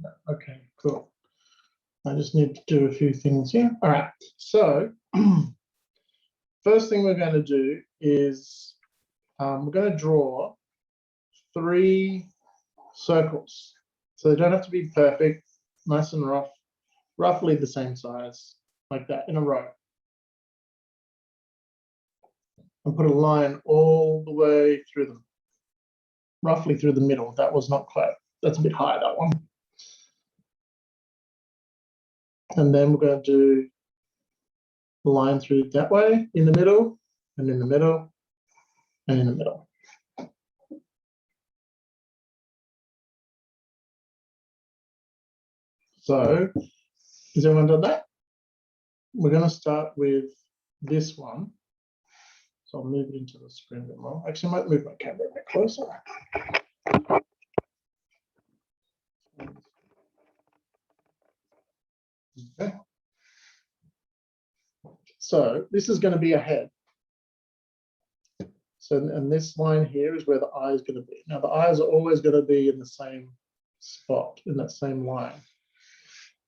No. Okay, cool. I just need to do a few things here. All right, so first thing we're going to do is we're going to draw 3 circles. So they don't have to be perfect, nice and rough, roughly the same size, like that, in a row. And put a line all the way through them, roughly through the middle. That was not quite, that's a bit high, that one. And then we're going to do a line through that way, in the middle, and in the middle, and in the middle. So, has everyone done that? We're going to start with this one. So I'll move it into the screen a bit more. Actually, I might move my camera a bit closer. Okay. So this is going to be a head. So, and this line here is where the eye is going to be. Now, the eyes are always going to be in the same spot, in that same line.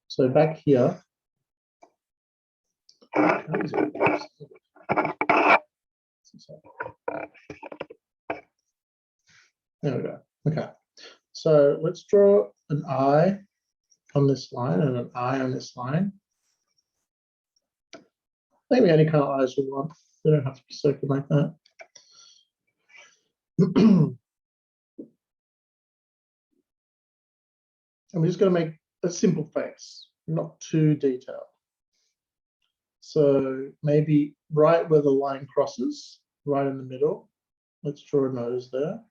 So back here, there we go. Okay. So let's draw an eye on this line and an eye on this line. Maybe any kind of eyes we want. They don't have to be circular like that. And we're just going to make a simple face, not too detailed. So maybe right where the line crosses, right in the middle, let's draw a nose there.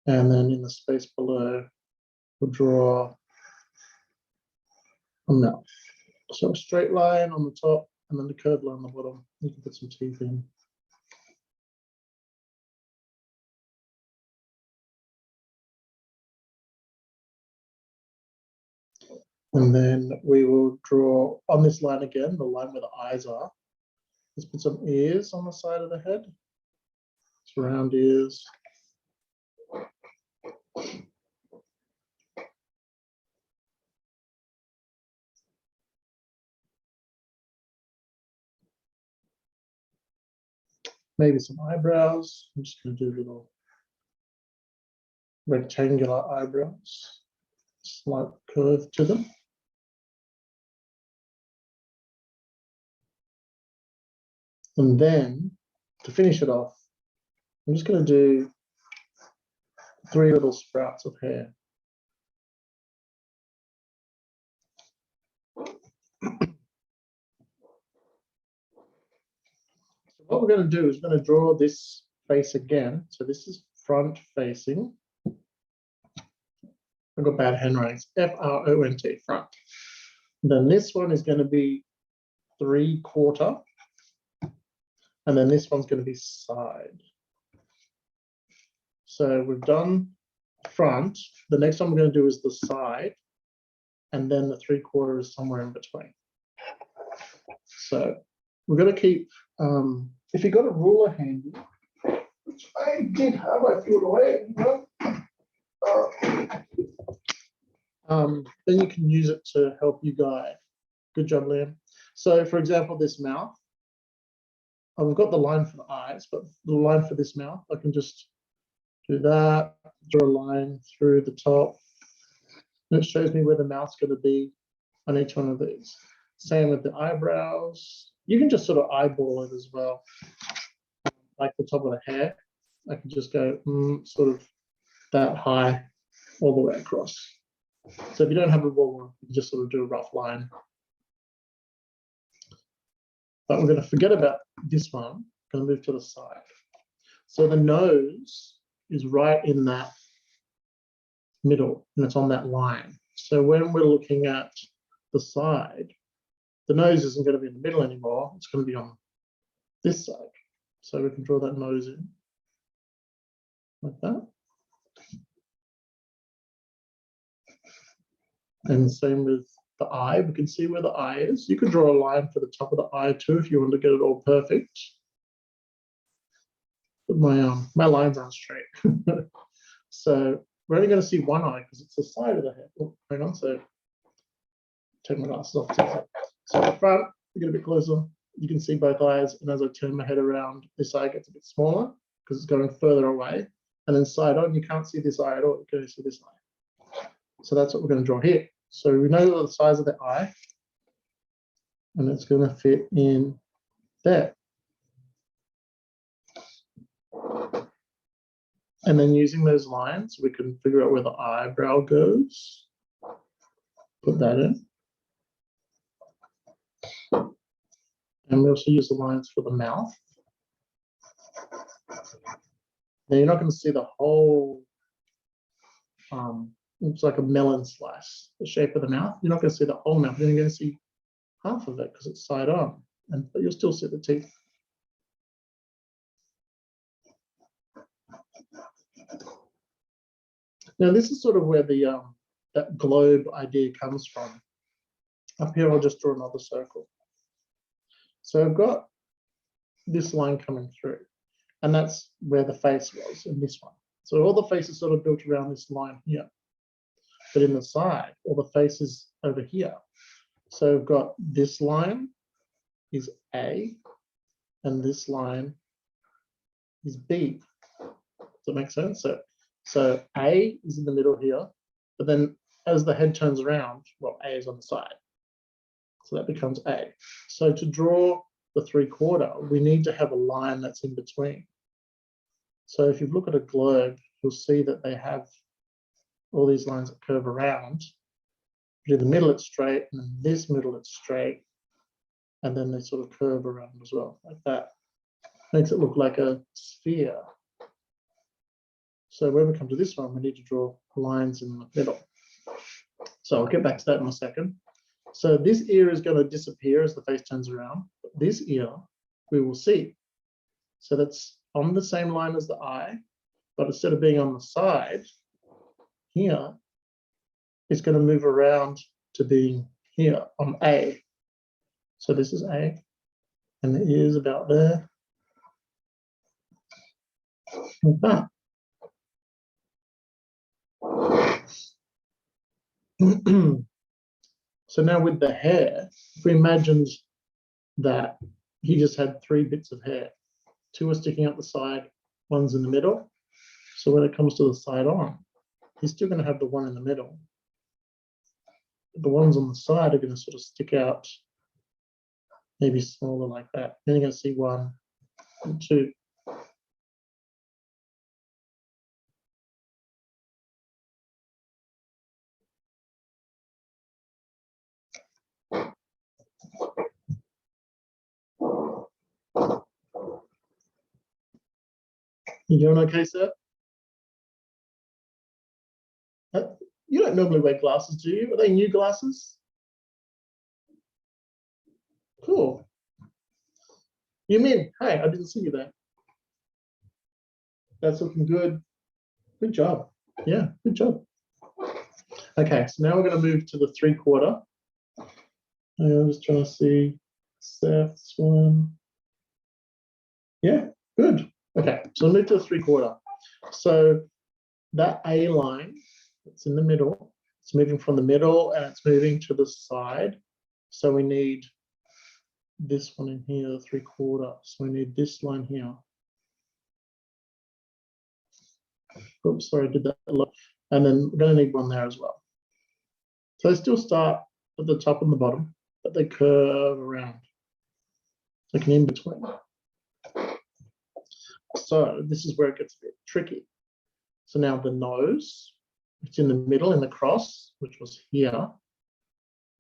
And then in the space below, we'll draw a mouth. So a straight line on the top and then the curved line on the bottom. You can put some teeth in. And then we will draw on this line again, the line where the eyes are. Let's put some ears on the side of the head. It's round ears. Maybe some eyebrows. I'm just going to do little rectangular eyebrows. Slight curve to them. And then to finish it off, I'm just going to do 3 little sprouts of hair. So what we're going to do is we're going to draw this face again. So this is front facing. I've got bad handwriting. F-R-O-N-T, front. And then this one is going to be 3/4. And then this one's going to be side. So we've done front. The next one we're going to do is the side. And then the 3/4 is somewhere in between. So we're going to keep, if you've got a ruler handy, which I did have, I threw it away. Then you can use it to help you guide. Good job, Liam. So for example, this mouth, I've got the line for the eyes, but the line for this mouth, I can just do that, draw a line through the top. And it shows me where the mouth's going to be on each one of these. Same with the eyebrows. You can just sort of eyeball it as well. Like the top of the hair, I can just go sort of that high all the way across. So if you don't have a ruler, you can just sort of do a rough line. But we're going to forget about this one. Going to move to the side. So the nose is right in that middle, and it's on that line. So when we're looking at the side, the nose isn't going to be in the middle anymore. It's going to be on this side. So we can draw that nose in like that. And same with the eye. We can see where the eye is. You could draw a line for the top of the eye too if you want to get it all perfect. my lines aren't straight. So we're only going to see one eye because it's the side of the head. Oh, hang on. So take my glasses off. So at the front, we get a bit closer. You can see both eyes. And as I turn my head around, this eye gets a bit smaller because it's going further away. And then side on, you can't see this eye at all. You can only see this eye. So that's what we're going to draw here. So we know the size of the eye, and it's going to fit in there. And then using those lines, we can figure out where the eyebrow goes. Put that in. And we also use the lines for the mouth. Now you're not going to see the whole, it's like a melon slice, the shape of the mouth. You're not going to see the whole mouth. You're going to see half of it because it's side on, but you'll still see the teeth. Now this is sort of where the that globe idea comes from. Up here, I'll just draw another circle. So I've got this line coming through, and that's where the face was in this one. So all the face is sort of built around this line here, but in the side, all the face is over here. So I've got this line is A, and this line is B. Does that make sense? So A is in the middle here, but then as the head turns around, well, A is on the side. So that becomes A. So to draw the 3/4, we need to have a line that's in between. So if you look at a globe, you'll see that they have all these lines that curve around. But in the middle, it's straight, and in this middle, it's straight. And then they sort of curve around as well, like that. Makes it look like a sphere. So when we come to this one, we need to draw lines in the middle. So I'll get back to that in a second. So this ear is going to disappear as the face turns around, but this ear we will see. So that's on the same line as the eye, but instead of being on the side here, it's going to move around to being here on A. So this is A, and the ear is about there. Like that. So now with the hair, if we imagined that he just had 3 bits of hair, 2 are sticking out the side, 1's in the middle. So when it comes to the side on, he's still going to have the one in the middle. But the ones on the side are going to sort of stick out, maybe smaller like that. Then you're going to see 1 and 2. You doing okay, sir? You don't normally wear glasses, do you? Are they new glasses? Cool. You mean, hey, I didn't see you there. That's looking good. Good job. Yeah, good job. Okay, so now we're going to move to the 3/4. I'm just trying to see Seth's one. Yeah, good. Okay, so we'll move to the 3/4. So that A line that's in the middle, it's moving from the middle and it's moving to the side. So we need this one in here, the 3/4. So we need this line here. Oops, sorry, I did that a lot. And then we're going to need one there as well. So they still start at the top and the bottom, but they curve around, like an in-between. So this is where it gets a bit tricky. So now the nose, it's in the middle in the cross, which was here.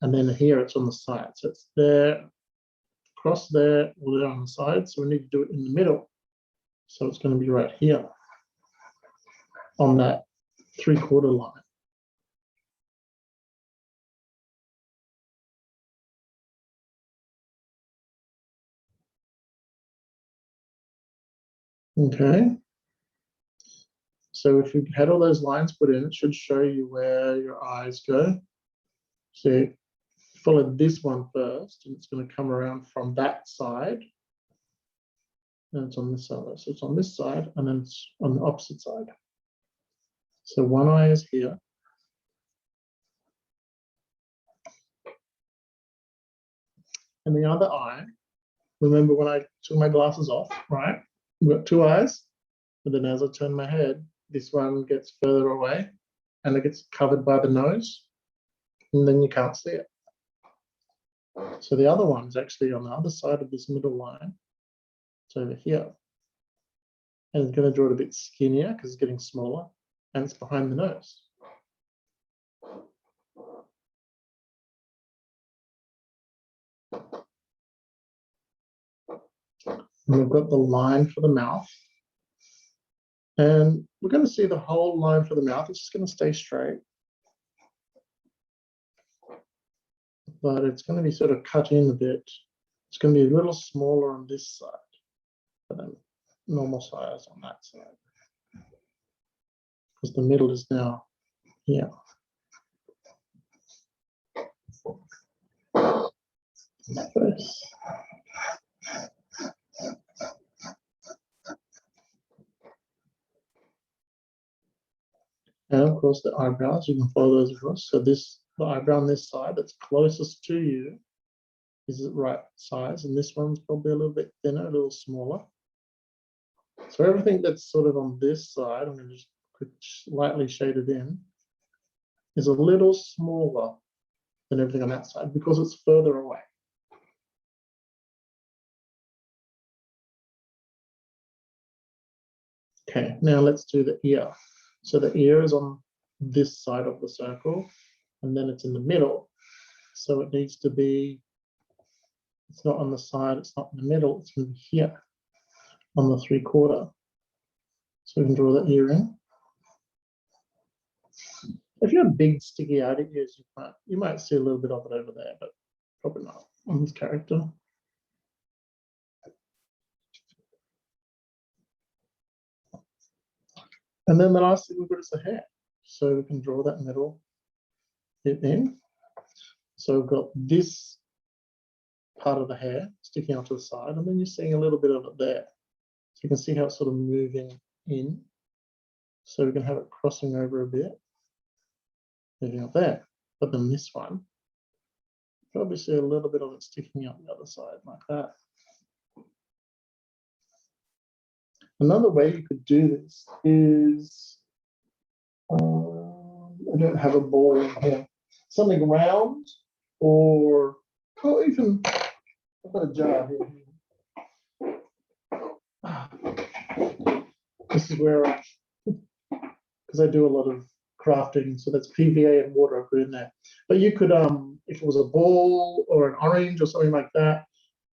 And then here it's on the side. So it's there, cross there, or there on the side. So we need to do it in the middle. So it's going to be right here on that 3/4 line. Okay. So if you had all those lines put in, it should show you where your eyes go. So follow this one first, and it's going to come around from that side. and it's on this side. So it's on this side, and then it's on the opposite side. So one eye is here. And the other eye, remember when I took my glasses off, right? We've got two eyes, but then as I turn my head, this one gets further away and it gets covered by the nose, and then you can't see it. So the other one is actually on the other side of this middle line. It's over here. And it's going to draw it a bit skinnier because it's getting smaller, and it's behind the nose. And we've got the line for the mouth. And we're going to see the whole line for the mouth. It's just going to stay straight. But it's going to be sort of cut in a bit. It's going to be a little smaller on this side than normal size on that side. Because the middle is now here. Face. And of course the eyebrows, you can follow those across. So this, the eyebrow on this side that's closest to you is the right size, and this one's probably a little bit thinner, a little smaller. So everything that's sort of on this side, I'm going to just lightly shade it in, is a little smaller than everything on that side because it's further away. Okay, now let's do the ear. So the ear is on this side of the circle, and then it's in the middle. So it needs to be, it's not on the side, it's not in the middle, it's going to be here on the 3/4. So we can draw the ear in. If you have big sticky out ears, you might see a little bit of it over there, but probably not on this character. And then the last thing we've got is the hair. So we can draw that middle bit in. So we've got this part of the hair sticking out to the side, and then you're seeing a little bit of it there. So you can see how it's sort of moving in. So we can have it crossing over a bit, moving up there. But then this one, probably see a little bit of it sticking out the other side like that. Another way you could do this is, I don't have a ball in here, something round, or even, I've got a jar here. This is where because I do a lot of crafting, so that's PVA and water I put in there. But you could, if it was a ball or an orange or something like that,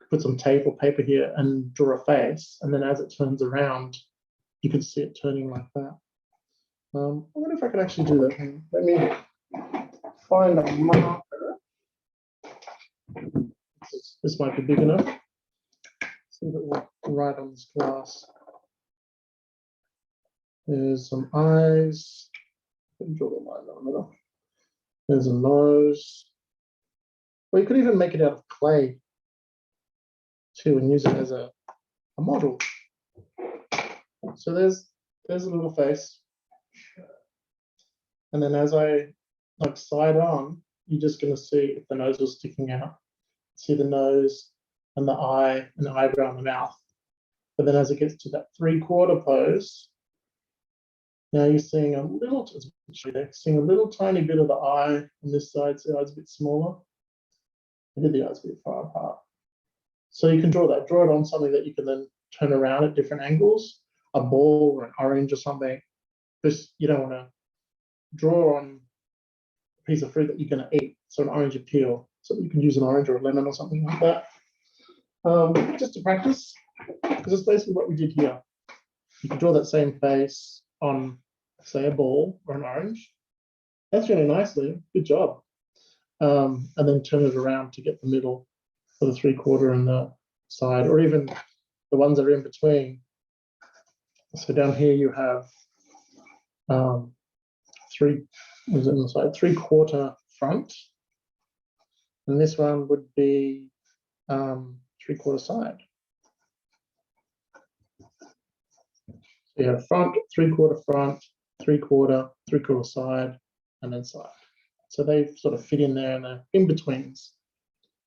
put some tape or paper here and draw a face, and then as it turns around, you can see it turning like that. I wonder if I could actually do that. Let me find a marker. This might be big enough. See if it will write on this glass. There's some eyes. Draw the line down the middle. There's a nose. Or you could even make it out of clay too and use it as a model. So there's a little face. And then as I like side on, you're just going to see if the nose was sticking out. See the nose and the eye and the eyebrow and the mouth. But then as it gets to that 3/4 pose, now you're seeing a little, seeing a little tiny bit of the eye on this side, so the eye's a bit smaller. And the eye's a bit far apart. So you can draw that, draw it on something that you can then turn around at different angles, a ball or an orange or something. Because you don't want to draw on a piece of fruit that you're going to eat. So an orange peel, so you can use an orange or a lemon or something like that. Just to practice, because it's basically what we did here. You can draw that same face on, say, a ball or an orange. That's really nicely. Good job. And then turn it around to get the middle for the 3/4 and the side, or even the ones that are in between. So down here you have 3/4 front, and this one would be 3/4 side. So you have front, three-quarter front, three-quarter side, and then side. So they sort of fit in there and they're in-betweens.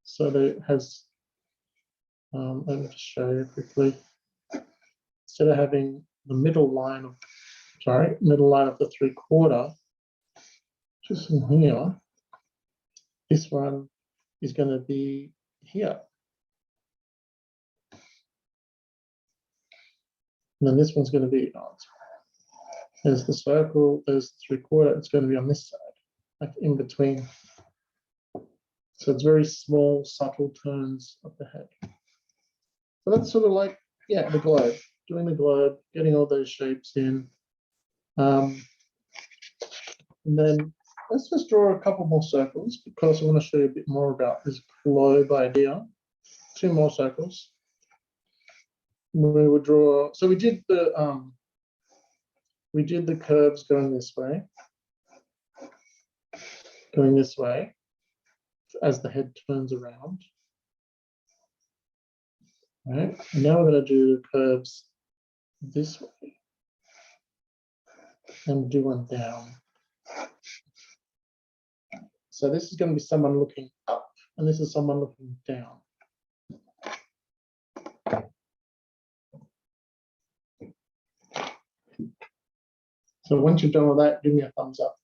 So that it has, let me just show you quickly. Instead of having the middle line of the three-quarter, just in here, this one is going to be here. And then this one's going to be, there's the circle, there's the three-quarter, it's going to be on this side, like in between. So it's very small, subtle turns of the head. So that's sort of like, yeah, the globe, doing the globe, getting all those shapes in. And then let's just draw a couple more circles because I want to show you a bit more about this globe idea. 2 more circles. We would draw, so we did the curves going this way as the head turns around. All right, and now we're going to do curves this way and do one down. So this is going to be someone looking up and this is someone looking down. So once you've done all that, give me a thumbs up.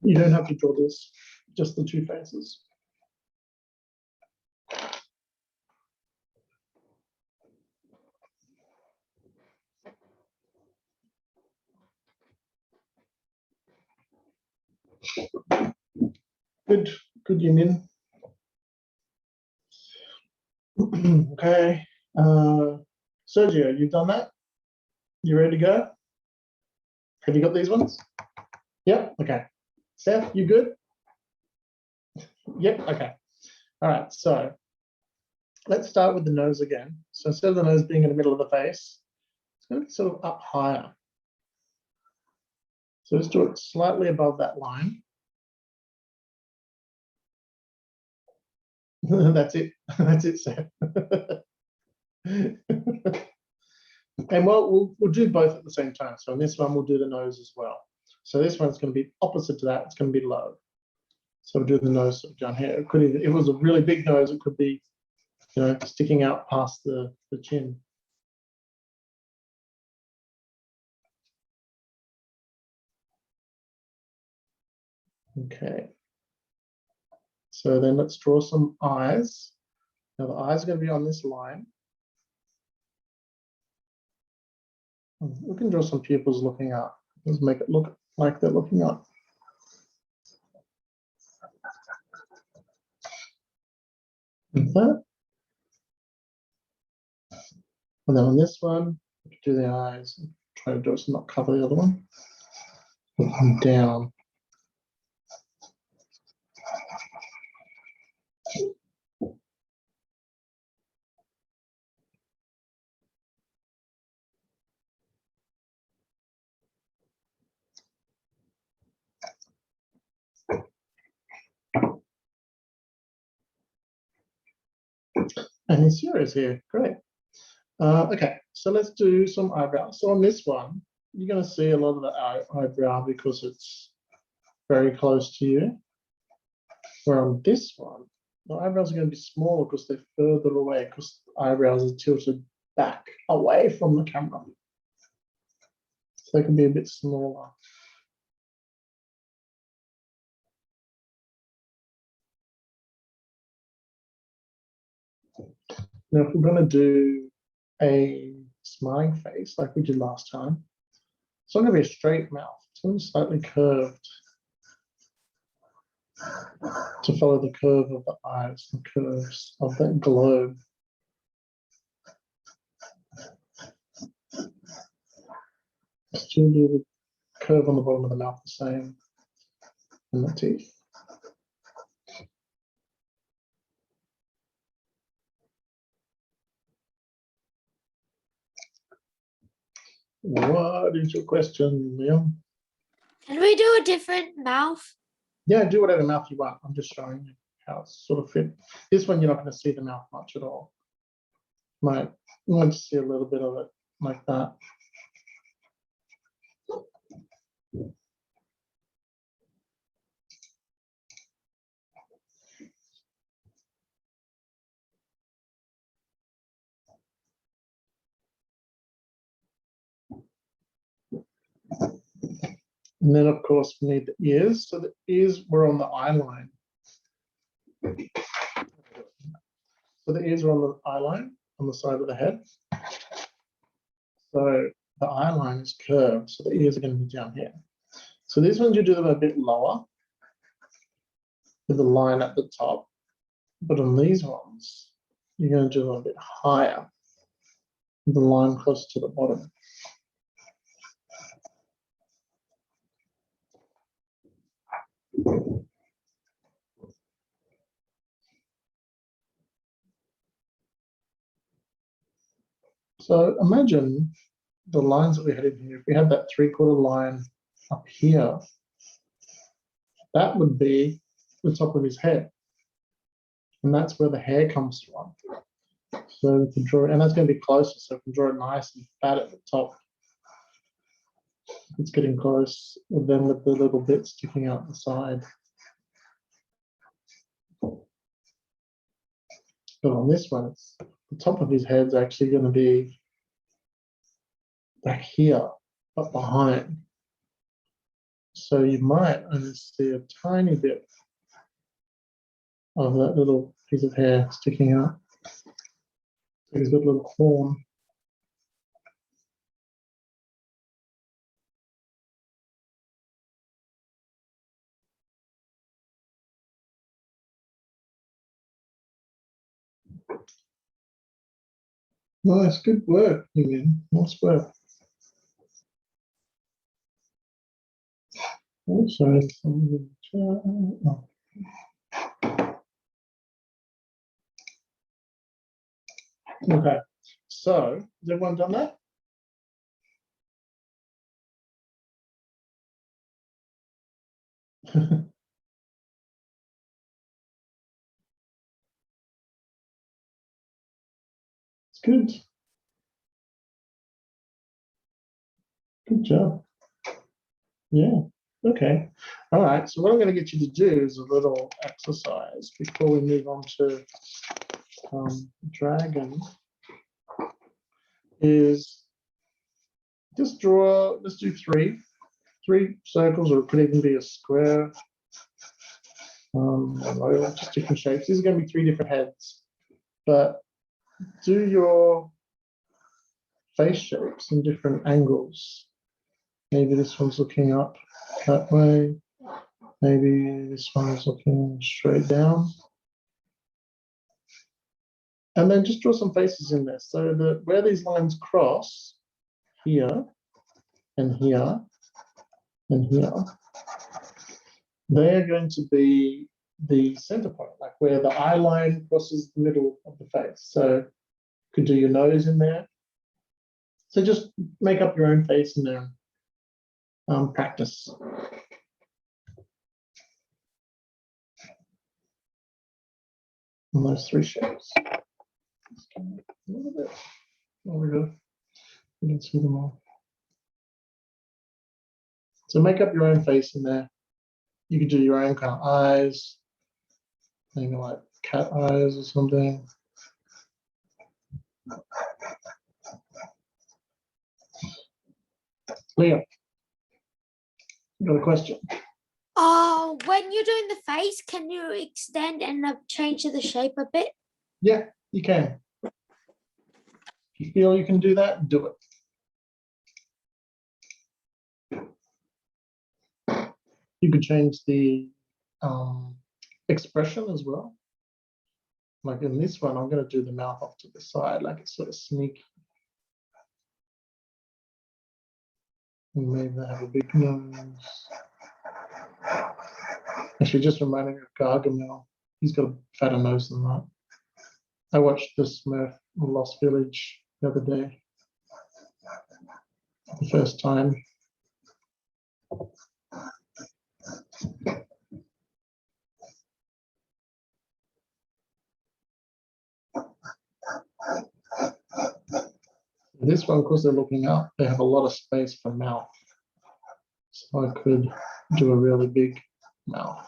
You don't have to draw this, just the 2 faces. Good, Yumin. Okay, Sergio, you've done that? You ready to go? Have you got these ones? Yep, okay. Seth, you good? Yep, okay. All right, so let's start with the nose again. So instead of the nose being in the middle of the face, it's going to be sort of up higher. So let's do it slightly above that line. That's it. That's it, Seth. And we'll do both at the same time. So in this one, we'll do the nose as well. So this one's going to be opposite to that. It's going to be low. So we'll do the nose down here. It could, if it was a really big nose, it could be, you know, sticking out past the chin. Okay. So then let's draw some eyes. Now the eyes are going to be on this line. We can draw some pupils looking up. Let's make it look like they're looking up. Like that. And then on this one, we can do the eyes. Try to do it so not cover the other one. Looking down. And his ears here, great. Okay, so let's do some eyebrows. So on this one, you're going to see a lot of the eyebrow because it's very close to you. Where on this one, the eyebrows are going to be smaller because they're further away because the eyebrows are tilted back away from the camera. So they can be a bit smaller. Now, if we're going to do a smiling face like we did last time, it's not going to be a straight mouth. It's going to be slightly curved to follow the curve of the eyes, the curves of that globe. Still do the curve on the bottom of the mouth the same, and the teeth. What is your question, Liam? Can we do a different mouth? Yeah, do whatever mouth you want. I'm just showing you how it's sort of fit. This one, you're not going to see the mouth much at all. might see a little bit of it like that. And then, of course, we need the ears. So the ears were on the eye line. So the ears are on the eye line on the side of the head. So the eye line is curved, so the ears are going to be down here. So these ones you do them a bit lower with the line at the top, but on these ones, you're going to do them a bit higher with the line closer to the bottom. So imagine the lines that we had in here. If we had that 3/4 line up here, that would be the top of his head. And that's where the hair comes from. So we can draw it, and that's going to be closer, so we can draw it nice and fat at the top. It's getting close, and then with the little bit sticking out the side. But on this one, it's the top of his head's actually going to be back here, up behind. So you might only see a tiny bit of that little piece of hair sticking out. So he's got a little horn. Nice, good work, Yumin. Nice work. Oh, sorry. Oh. Okay, so has everyone done that? It's good. Good job. Yeah. Okay. All right. So what I'm going to get you to do is a little exercise before we move on to dragon. Is just draw. Let's do three circles, or it could even be a square. Just different shapes. These are going to be 3 different heads, but do your face shapes in different angles. Maybe this one's looking up that way. Maybe this one's looking straight down. And then just draw some faces in there. So that where these lines cross, here and here and here, they are going to be the center point, like where the eye line crosses the middle of the face. So you could do your nose in there. So just make up your own face in there. Practice. On those 3 shapes. A little bit. There we go. You can see them all. So make up your own face in there. You could do your own kind of eyes, maybe like cat eyes or something. Leah, you got a question? Oh, when you're doing the face, can you extend and change the shape a bit? Yeah, you can. If you feel you can do that, do it. You could change the expression as well. Like in this one, I'm going to do the mouth off to the side, like it's sort of sneaky. And maybe they have a big nose. Actually, just reminding me of Gargamel. He's got a fatter nose than that. I watched the Smurf Lost Village the other day. The first time. This one, because they're looking up, they have a lot of space for mouth. So I could do a really big mouth.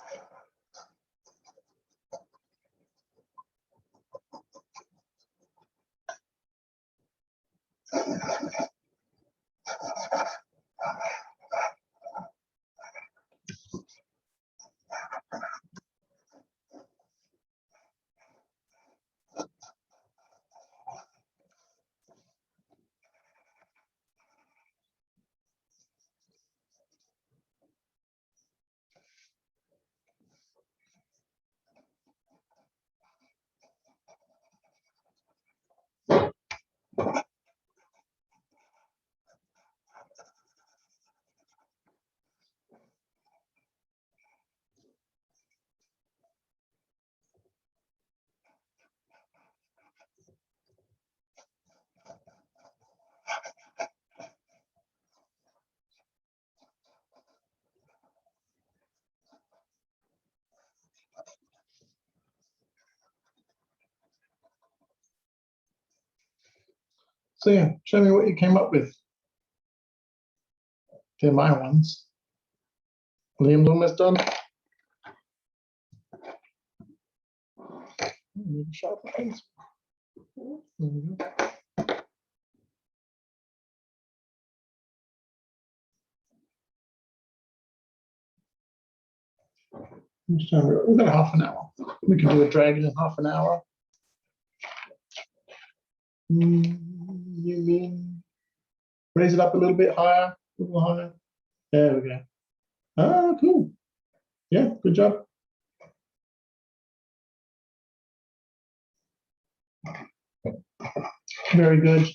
So yeah, show me what you came up with. They're my ones. Liam's almost done. Need a sharper pencil. There we go. We've got half an hour. We can do a dragon in half an hour. You mean raise it up a little bit higher, a little higher? There we go. Ah, cool. Yeah, good job. Very good.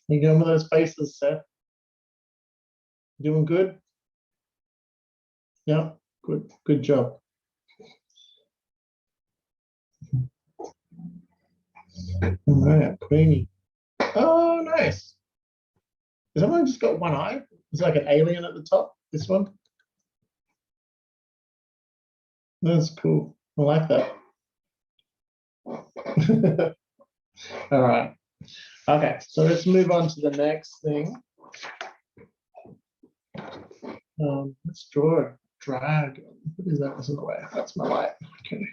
You going with those faces, Seth? Doing good? Yeah, good. Good job. All right, Queenie. Oh, nice. Has someone just got one eye? It's like an alien at the top, this one. That's cool. I like that. All right. Okay, so let's move on to the next thing. Let's draw a dragon. What is that? That's in the way. That's my light. Okay.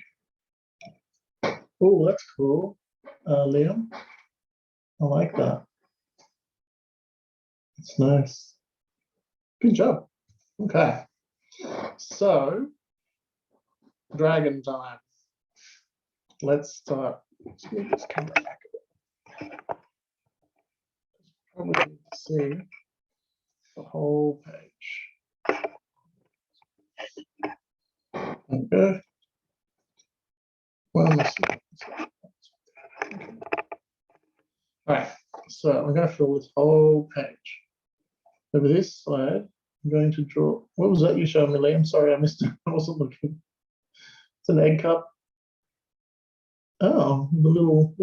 Oh, that's cool. Liam, I like that. It's nice. Good job. Okay. So, dragon time. Let's start. Let's move this camera back a bit. Probably need to see the whole page. Okay. Well, let's see. Okay. All right. So I'm going to fill this whole page. Over this side, I'm going to draw. What was that you showed me, Liam? Sorry, I missed it. I wasn't looking. It's an egg cup. Oh, the little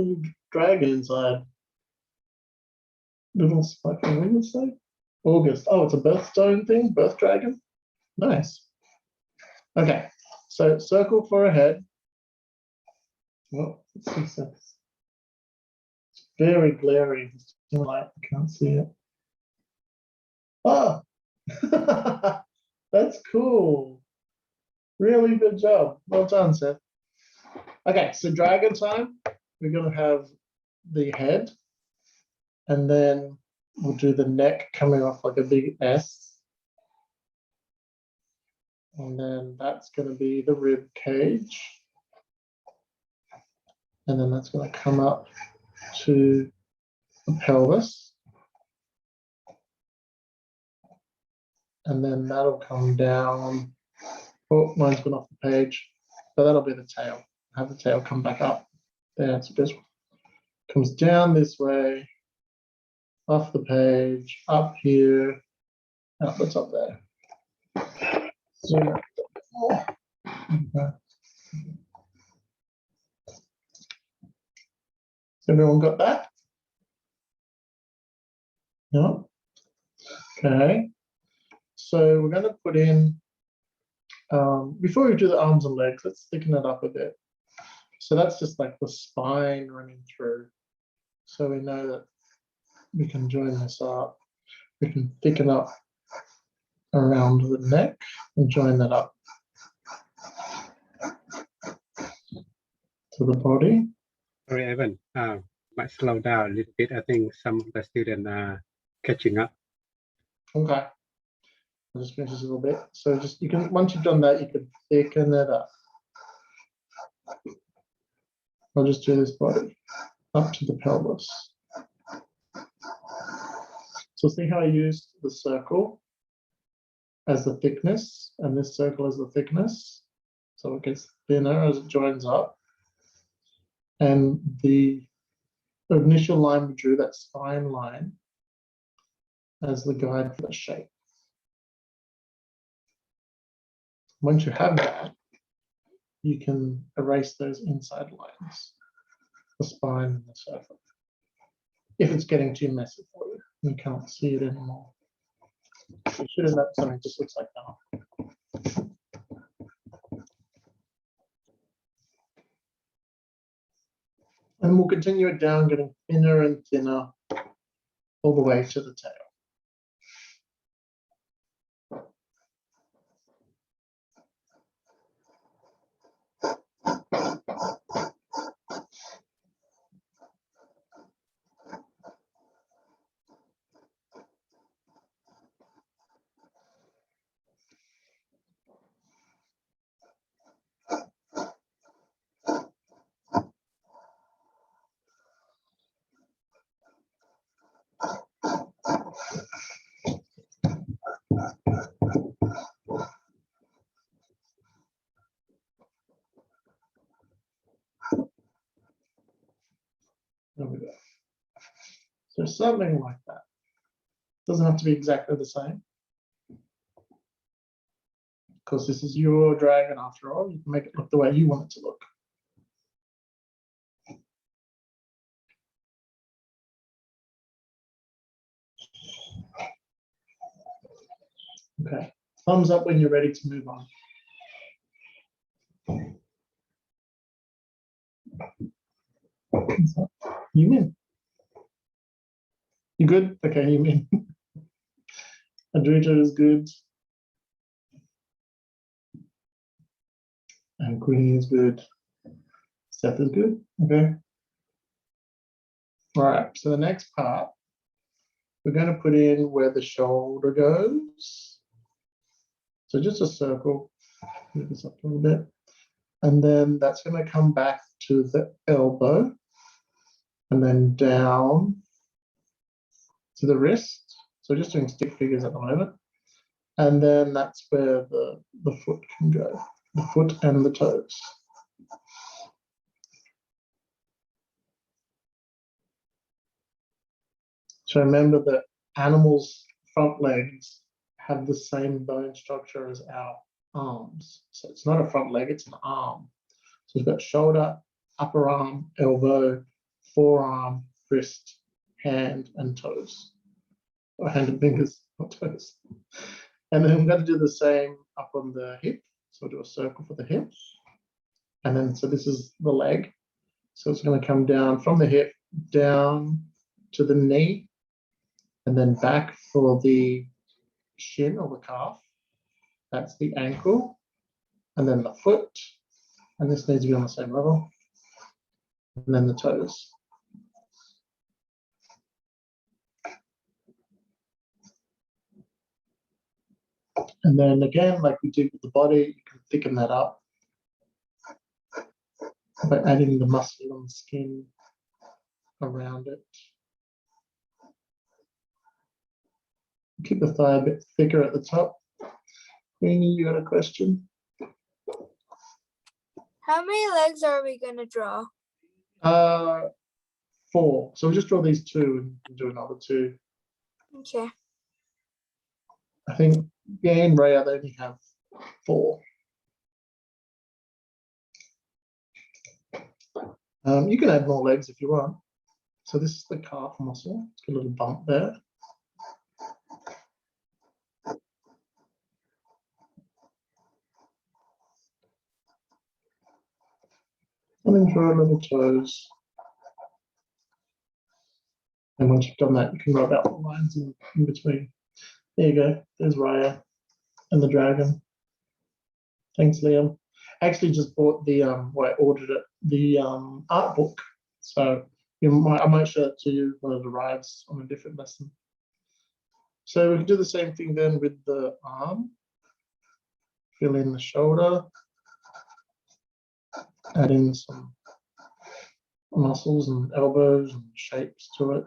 dragon inside. Little spike. What did it say? August. Oh, it's a birthstone thing. Birth dragon. Nice. Okay. So circle for a head. Well, let's see this. It's very glary. It's too light. I can't see it. Oh, that's cool. Really good job. Well done, Seth. Okay, so dragon time. We're going to have the head, and then we'll do the neck coming off like a big S. And then that's going to be the rib cage. And then that's going to come up to the pelvis. And then that'll come down. Oh, mine's gone off the page. But that'll be the tail. Have the tail come back up. That's this one. Comes down this way, off the page, up here, out the top there. Zoom out a bit more. Okay. Everyone got that? No? Okay. So we're going to put in, before we do the arms and legs, let's thicken it up a bit. So that's just like the spine running through. So we know that we can join this up. We can thicken up around the neck and join that up to the body. Sorry, Evan. Might slow down a little bit. I think some of the students are catching up. Okay. I'll just finish this a little bit. So just you can, once you've done that, you can thicken it up. I'll just do this body up to the pelvis. So see how I used the circle as the thickness and this circle as the thickness. So it gets thinner as it joins up. And the initial line we drew, that spine line, as the guide for the shape. Once you have that, you can erase those inside lines, the spine and the circle. If it's getting too messy for you, you can't see it anymore. You should end up something that just looks like that. And we'll continue it down, getting thinner and thinner all the way to the tail. There we go. So something like that. Doesn't have to be exactly the same. Because this is your dragon after all. You can make it look the way you want it to look. Okay. Thumbs up when you're ready to move on. You in? You good? Okay, you in. Adrita is good. And Queenie is good. Seth is good. Okay. All right. So the next part, we're going to put in where the shoulder goes. So just a circle. Move this up a little bit. And then that's going to come back to the elbow. And then down to the wrist. So just doing stick figures at the moment. And then that's where the foot can go. The foot and the toes. So remember that animals' front legs have the same bone structure as our arms. So it's not a front leg, it's an arm. So we've got shoulder, upper arm, elbow, forearm, wrist, hand, and toes. Or hand and fingers, not toes. And then we're going to do the same up on the hip. So we'll do a circle for the hip. And then, so this is the leg. So it's going to come down from the hip, down to the knee, and then back for the shin or the calf. That's the ankle. And then the foot. And this needs to be on the same level. And then the toes. And then again, like we did with the body, you can thicken that up by adding the muscle on the skin around it. Keep the thigh a bit thicker at the top. Queenie, you got a question? How many legs are we going to draw? 4. So we'll just draw these 2 and do another 2. Okay. I think Gay and Rhea, they only have 4. You can add more legs if you want. So this is the calf muscle. It's got a little bump there. And then draw little toes. And once you've done that, you can rub out the lines in between. There you go. There's Raya and the dragon. Thanks, Liam. I actually just bought the well, I ordered it, the art book. So I might show it to you when it arrives on a different lesson. So we can do the same thing then with the arm. Fill in the shoulder. Add in some muscles and elbows and shapes to it.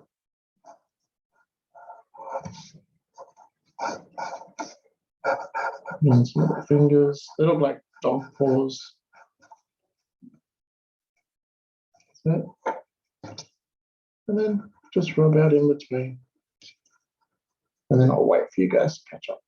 And some little fingers. They look like dog paws. That's it. And then just rub out in between. And then I'll wait for you guys to catch up.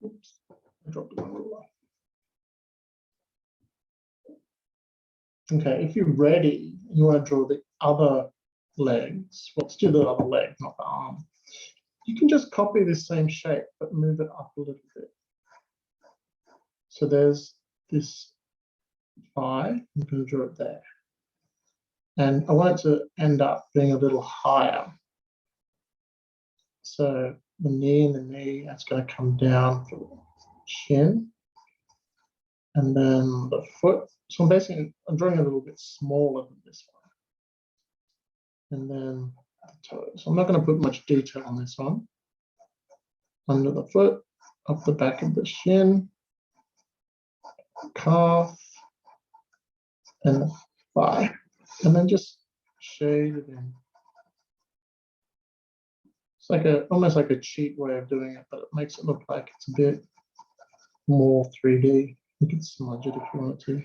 Oops, I dropped the ruler. Okay, if you're ready, you want to draw the other legs. Well, let's do the other leg, not the arm. You can just copy this same shape, but move it up a little bit. So there's this thigh. I'm going to draw it there. And I want it to end up being a little higher. So the knee, that's going to come down for the shin. And then the foot. So I'm drawing a little bit smaller than this one. And then the toes. I'm not going to put much detail on this one. Under the foot, up the back of the shin, calf, and the thigh. And then just shade it in. It's like almost like a cheat way of doing it, but it makes it look like it's a bit more 3D. You can smudge it if you want to.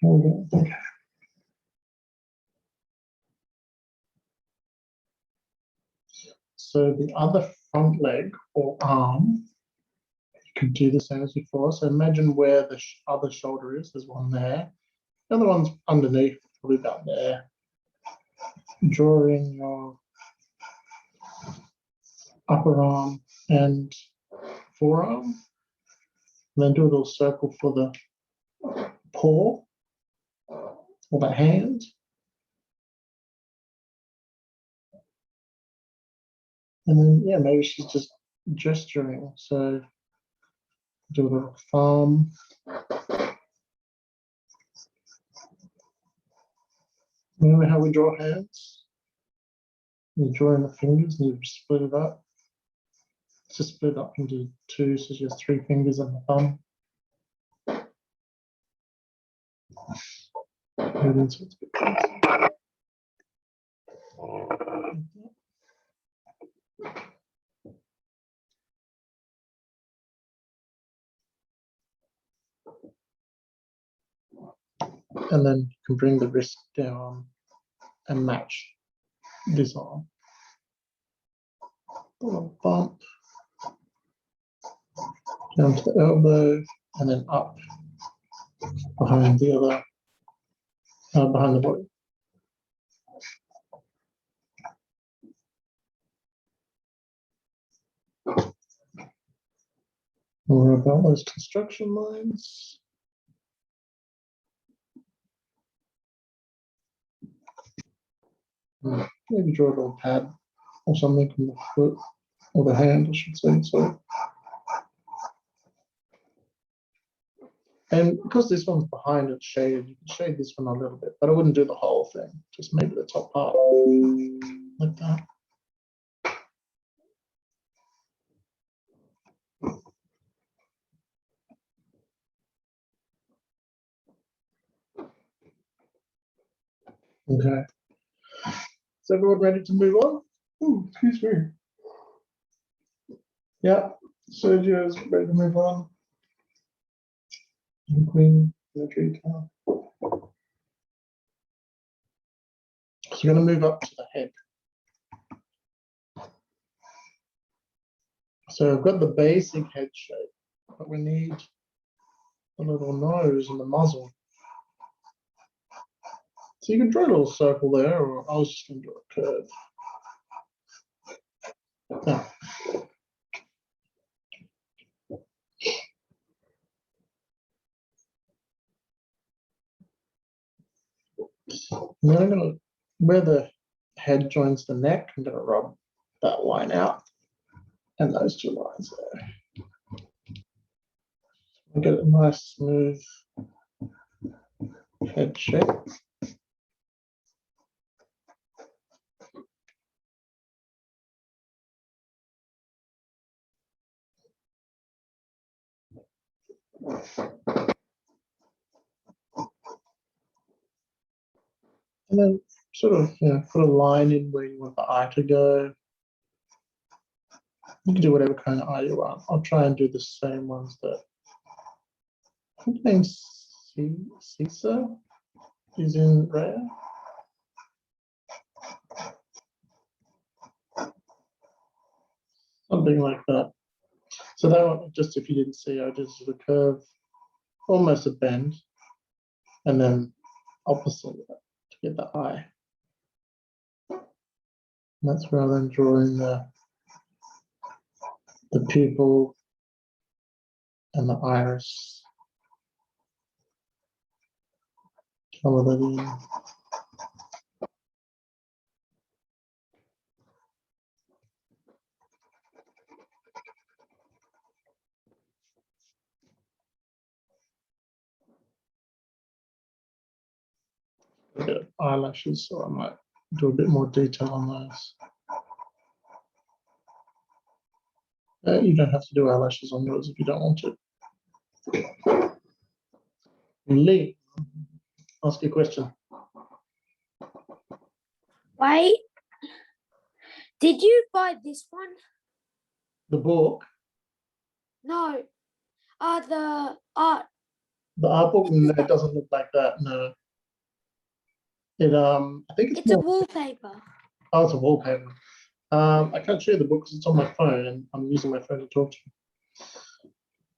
Okay. So the other front leg or arm, you can do the same as before. So imagine where the other shoulder is. There's one there. The other one's underneath, probably about there. Draw in your upper arm and forearm. And then do a little circle for the paw or the hand. And then, yeah, maybe she's just gesturing. So do a little thumb. Remember how we draw hands? You draw in the fingers and you split it up. It's just split up into two, so she has 3 fingers and the thumb. And then so it's a bit closer. And then you can bring the wrist down and match this arm. A little bump down to the elbow and then up behind the other, behind the body. More about those construction lines. Maybe draw a little pad or something from the foot or the hand, I should say. So, and because this one's behind it's shaded, you can shade this one a little bit, but I wouldn't do the whole thing. Just maybe the top part like that. Okay. Is everyone ready to move on? Ooh, excuse me. Yeah, Sergio's ready to move on. And Queen, the tree tower. So we're going to move up to the head. So I've got the basic head shape, but we need a little nose and the muzzle. So you can draw a little circle there, or I was just going to draw a curve. Yeah. And then I'm going to, where the head joins the neck, I'm going to rub that line out and those two lines there. I'll get a nice smooth head shape. And then sort of, put a line in where you want the eye to go. You can do whatever kind of eye you want. I'll try and do the same ones that I think the name Caesar is in rare. Something like that. So that one, just if you didn't see, I just sort of curve, almost a bend, and then opposite of that to get the eye. And that's where I then draw in the pupil and the iris. Color that in. A bit of eyelashes, so I might do a bit more detail on those. You don't have to do eyelashes on yours if you don't want to. Lee, ask your question. Wait. Did you buy this one? The book, No. The art. the art book, no, it doesn't look like that. No. It I think it's It's a more. wallpaper. Oh, it's a wallpaper. I can't show you the book because it's on my phone and I'm using my phone to talk to you.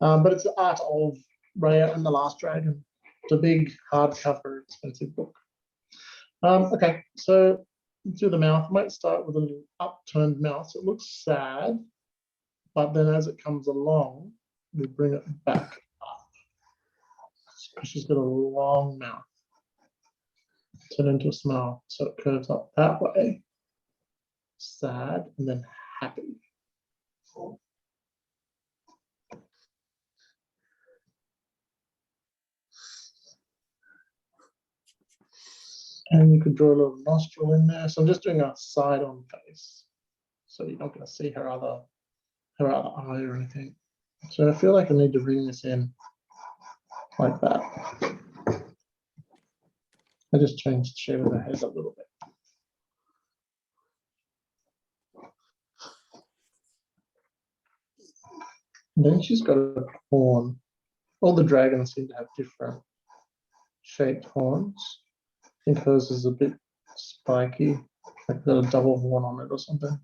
But it's the art of Raya and the Last Dragon. It's a big hardcover, expensive book. Okay, so do the mouth. I might start with a little upturned mouth. So it looks sad, but then as it comes along, we bring it back up. Because she's got a long mouth. Turn into a smile. So it curves up that way. Sad and then happy. And you could draw a little nostril in there. So I'm just doing a side-on face. So you're not going to see her other eye or anything. So I feel like I need to bring this in like that. I just changed the shape of the head a little bit. And then she's got a horn. All the dragons seem to have different shaped horns. I think hers is a bit spiky, like got a double horn on it or something.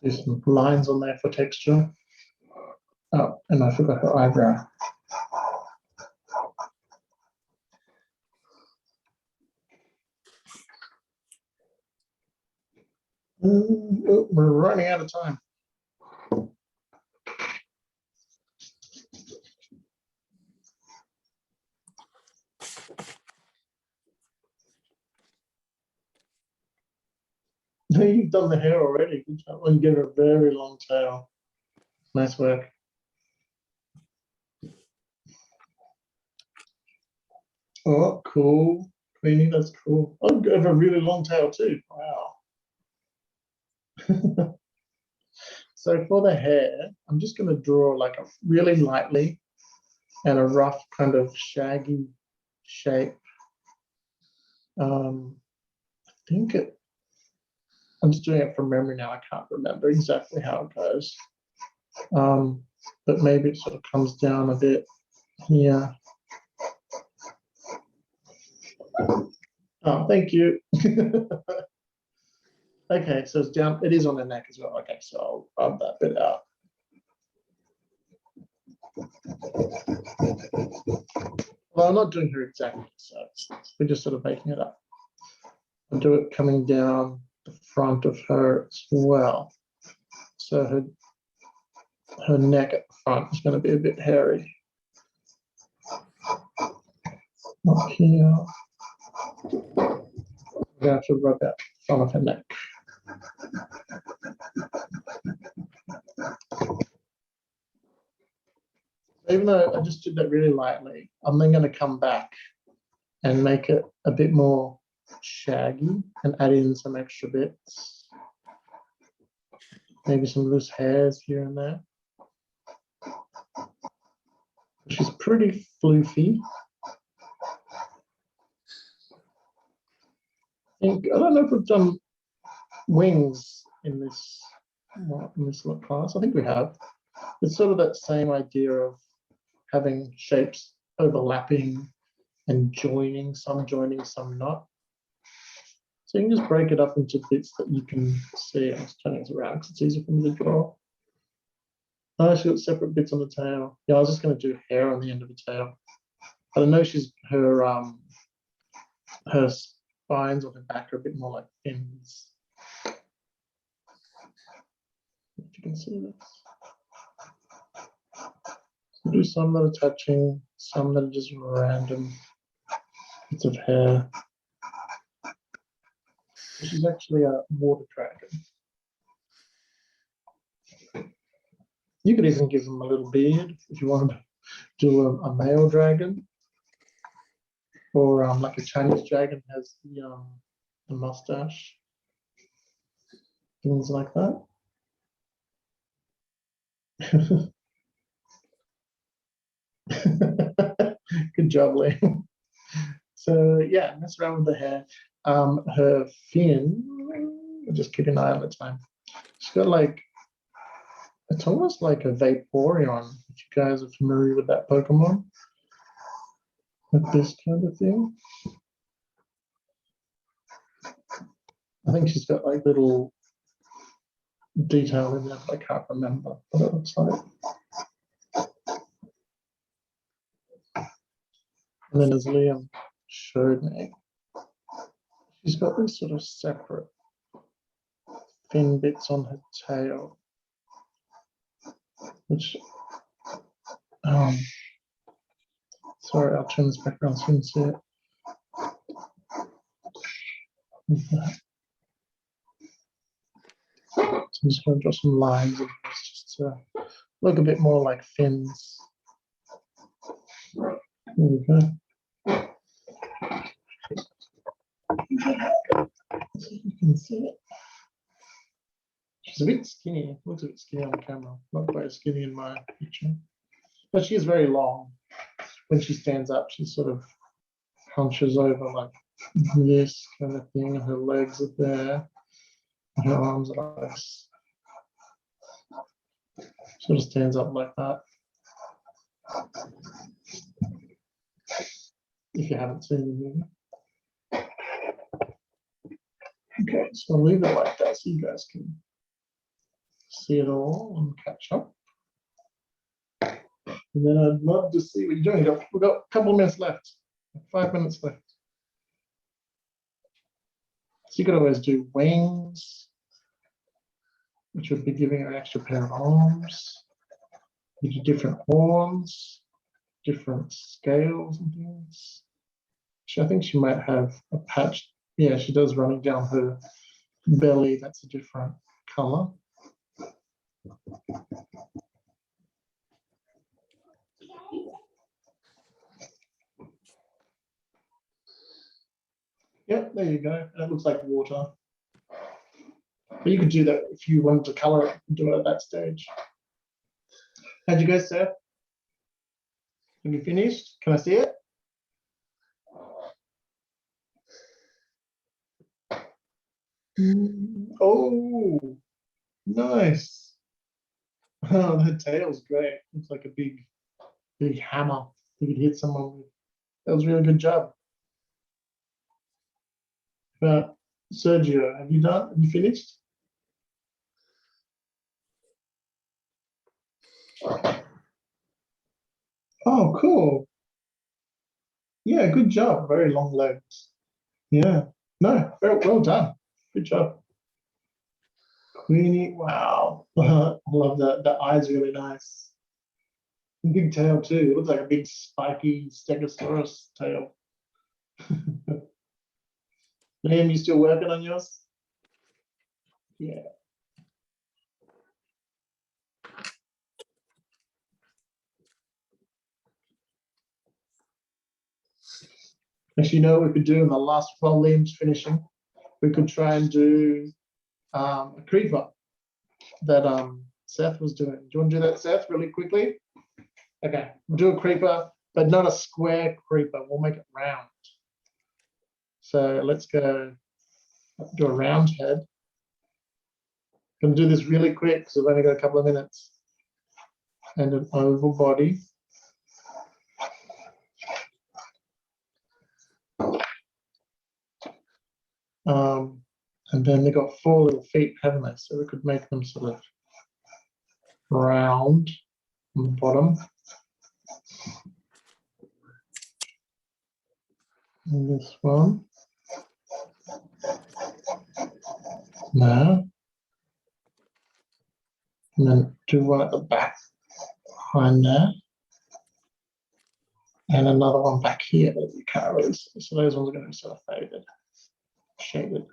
Do some lines on there for texture. Oh, and I forgot her eyebrow. Oh, we're running out of time. You've done the hair already. Good job. And give her a very long tail. Nice work. Oh, cool. Queenie, that's cool. Oh, you have a really long tail too. Wow. So for the hair, I'm just going to draw like a really lightly and a rough kind of shaggy shape. I think I'm just doing it from memory now. I can't remember exactly how it goes. But maybe it sort of comes down a bit here. Oh, thank you. Okay, so it's down, it is on the neck as well. Okay, so I'll rub that bit out. Well, I'm not doing her exactly, so we're just sort of making it up. I'll do it coming down the front of her as well. So her neck at the front is going to be a bit hairy. Up here. I'm going to have to rub out the front of her neck. Even though I just did that really lightly, I'm then going to come back and make it a bit more shaggy and add in some extra bits. Maybe some loose hairs here and there. She's pretty floofy. I don't know if we've done wings in this little class. I think we have. It's sort of that same idea of having shapes overlapping and joining, some not. So you can just break it up into bits that you can see. I'm just turning this around because it's easier for me to draw. Oh, she's got separate bits on the tail. Yeah, I was just going to do hair on the end of the tail. But I know her spines on her back are a bit more like fins. If you can see this. Do some that are touching, some that are just random bits of hair. She's actually a water dragon. You could even give them a little beard if you wanted to do a male dragon. Or like a Chinese dragon has the mustache. Things like that. Good job, Liam. So yeah, mess around with the hair. Her fin, just keep an eye on the time. She's got like, it's almost like a Vaporeon, if you guys are familiar with that Pokemon. With this kind of thing. I think she's got like little detail in there, but I can't remember what it looks like. And then as Liam showed me, she's got these sort of separate fin bits on her tail, which, sorry, I'll turn this back around so you can see it. So I'm just going to draw some lines in this just to look a bit more like fins. There we go. So you can see it. She's a bit skinny. Looks a bit skinny on the camera. Not quite as skinny in my picture. But she is very long. When she stands up, she sort of hunches over like this kind of thing. Her legs are there. Her arms are like this. Sort of stands up like that. If you haven't seen the movie. Okay, so I'll leave it like that so you guys can see it all and catch up. And then I'd love to see what you're doing. We've got a couple of minutes left, 5 minutes left. So you could always do wings, which would be giving her an extra pair of arms. You do different horns, different scales and things. I think she might have a patch. Yeah, she does running down her belly. That's a different color. Yep, there you go. That looks like water. But you could do that if you wanted to color it and do it at that stage. How'd you go, Seth? Have you finished? Can I see it? Oh, nice. Oh, that tail's great. Looks like a big hammer you could hit someone with. That was a really good job. But Sergio, have you done? Have you finished? Oh, cool. Yeah, good job. Very long legs. Yeah. No, very well done. Good job. Queenie, wow. I love that. The eyes are really nice. Big tail too. It looks like a big spiky stegosaurus tail. Liam, you still working on yours? Yeah. Actually, you know what we could do in the last, while Liam's finishing, we could try and do a creeper that Seth was doing. Do you want to do that, Seth, really quickly? Okay, we'll do a creeper, but not a square creeper. We'll make it round. So let's go do a round head. I'm going to do this really quick because I've only got a couple of minutes. And an oval body. And then they've got 4 little feet, haven't they? So we could make them sort of round on the bottom. And this one. Now. And then do one at the back behind there. And another one back here that you can't really see. So those ones are going to be sort of faded, shaded.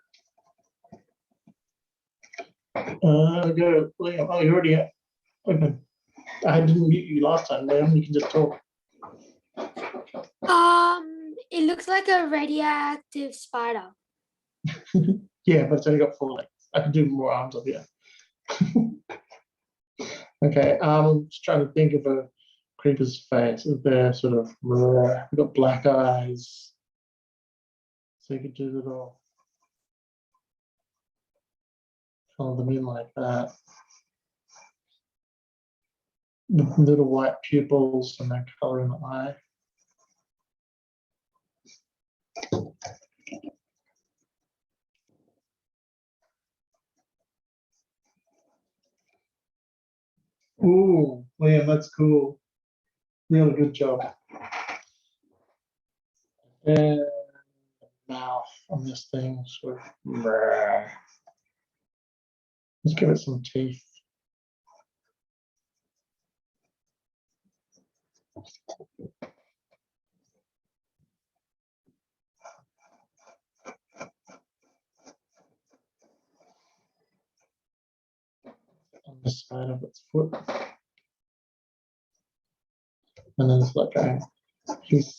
Go, Liam. Oh, you already open. I didn't mute you last time, Liam. You can just talk. It looks like a radioactive spider. Yeah, but it's only got 4 legs. I could do more arms up here. Okay, I'm just trying to think of a creeper's face. They're sort of, we've got black eyes. So you could do little, follow them in like that. The little white pupils and that color in the eye. Ooh, Liam, that's cool. Really good job. And mouth on this thing, sort of. Let's give it some teeth. On the side of its foot. And then it's like a piece.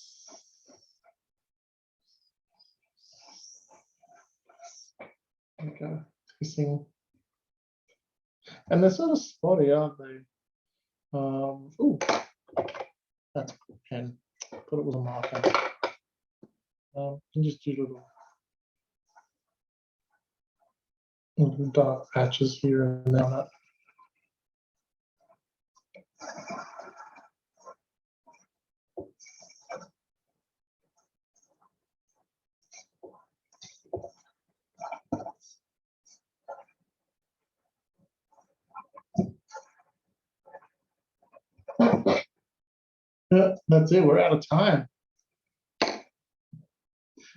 Like a piecing. And they're sort of spotty, aren't they? Ooh, that's a pen. Thought it was a marker. Can just do little dark patches here and there. Yeah, that's it. We're out of time.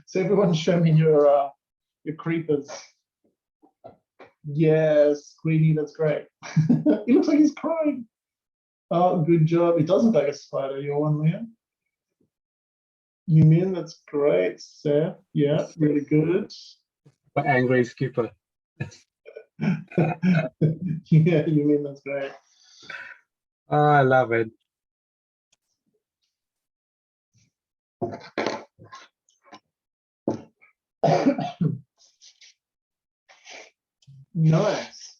So everyone, show me your creepers. Yes, Queenie, that's great. He looks like he's crying. Oh, good job. It does look like a spider. Your one, Liam. You mean that's great, Seth? Yeah, really good. But angry skipper. Yeah, you mean that's great. Oh, I love it.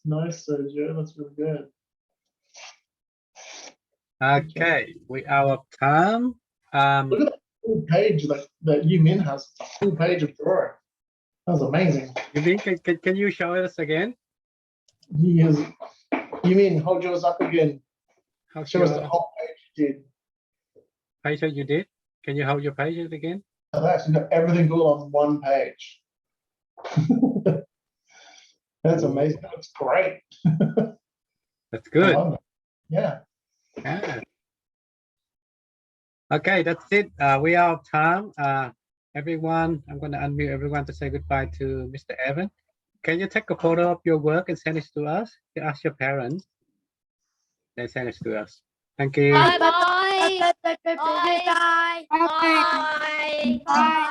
Nice, Sergio. That's really good. Okay, we out of time. Look at that full page that Yu Min has. It's a full page of drawing. That was amazing. Yumin, can you show us again? Yu Min, hold yours up again. How's Show us the your whole page you did. page that you did? Can you hold your pages again? I've actually got everything all on one page. That's amazing. That's great. That's I good. love it. Yeah. Yeah. Okay, that's it. We are out of time. Everyone, I'm going to unmute everyone to say goodbye to Mr. Evan. Can you take a photo of your work and send it to us? You ask your parents. They send it to us. Thank you. Bye bye. Bye bye. Bye. Bye.